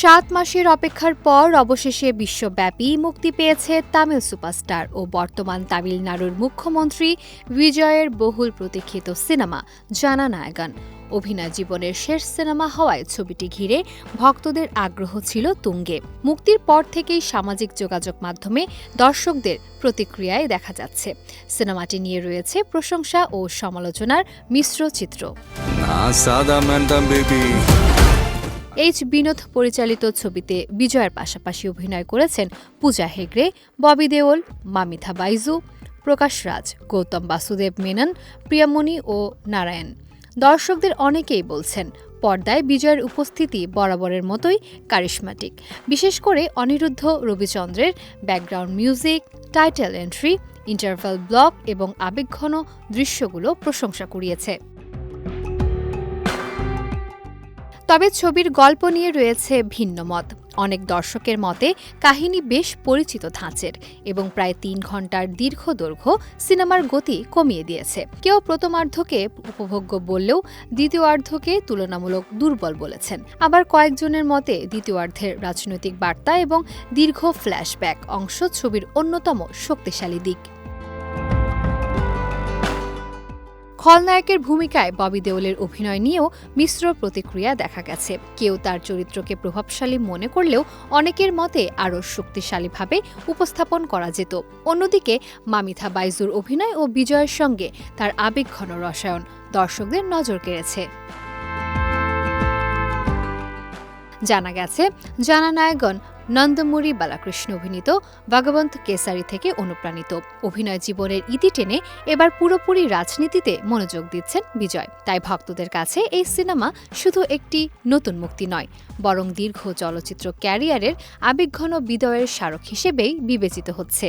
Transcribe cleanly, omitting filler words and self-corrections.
7 মাসের অপেক্ষার পর অবশেষে বিশ্বব্যাপী মুক্তি পেয়েছে তামিল সুপারস্টার ও বর্তমান তামিলনাড়ুর মুখ্যমন্ত্রী বিজয়ের বহুল প্রতীক্ষিত সিনেমা জানানায়গান। অভিনয় জীবনের শেষ সিনেমা হওয়ায় ছবিটি ঘিরে ভক্তদের আগ্রহ ছিল তুঙ্গে। মুক্তির পর থেকেই সামাজিক যোগাযোগ মাধ্যমে দর্শকদের প্রতিক্রিয়ায় দেখা যাচ্ছে। সিনেমাটি নিয়ে রয়েছে প্রশংসা ও সমালোচনার মিশ্র চিত্র। বিনোদ পরিচালিত ছবিতে বিজয়ের পাশাপাশি অভিনয় করেছেন পূজা হেগড়ে, ববি দেওল, মামিথা বাইজু, প্রকাশ রাজ, গৌতম বাসুদেব মেনন, প্রিয়ামণি ও নারায়ণ। দর্শকদের অনেকেই বলছেন পর্দায় বিজয়ের উপস্থিতি বরাবরের মতোই কারিশমাটিক। বিশেষ করে অনিরুদ্ধ রবিচন্দ্রের background music, title entry, interval block এবং আবেগঘন দৃশ্যগুলো প্রশংসা কুড়িয়েছে। তবে ছবির গল্প নিয়ে রয়েছে ভিন্ন মত। অনেক দর্শকের মতে কাহিনী বেশ পরিচিত ধাঁচের এবং প্রায় 3 ঘন্টার দীর্ঘ দৈর্ঘ্য সিনেমার গতি কমিয়ে দিয়েছে। কেউ প্রথমার্ধকে উপভোগ্য বললেও দ্বিতীয়ার্ধকে তুলনামূলক দুর্বল বলেছেন। আবার কয়েকজনের মতে দ্বিতীয়ার্ধের রাজনৈতিক বার্তা এবং দীর্ঘ ফ্ল্যাশব্যাক অংশ ছবির অন্যতম শক্তিশালী দিক। খলনায়কের ভূমিকায় ববি দেওলের অভিনয় নিয়েও মিশ্র প্রতিক্রিয়া দেখা গেছে। কেউ তার চরিত্রকে প্রভাবশালী মনে করলেও অনেকের মতে আরও শক্তিশালীভাবে উপস্থাপন করা যেত। অন্যদিকে মামিথা বাইজুর অভিনয় ও বিজয়ের সঙ্গে তার আবেগঘন রসায়ন দর্শকদের নজর কেড়েছে। জানা গেছে জানানায়গন নন্দমুরি বালাকৃষ্ণ অভিনীত ভগবন্ত কেসারি থেকে অনুপ্রাণিত। অভিনয় জীবনের ইতি টেনে এবার পুরোপুরি রাজনীতিতে মনোযোগ দিচ্ছেন বিজয়। তাই ভক্তদের কাছে এই সিনেমা শুধু একটি নতুন মুক্তি নয়, বরং দীর্ঘ চলচ্চিত্র ক্যারিয়ারের আবেগঘন বিজয়ের স্মারক হিসেবেই বিবেচিত হচ্ছে।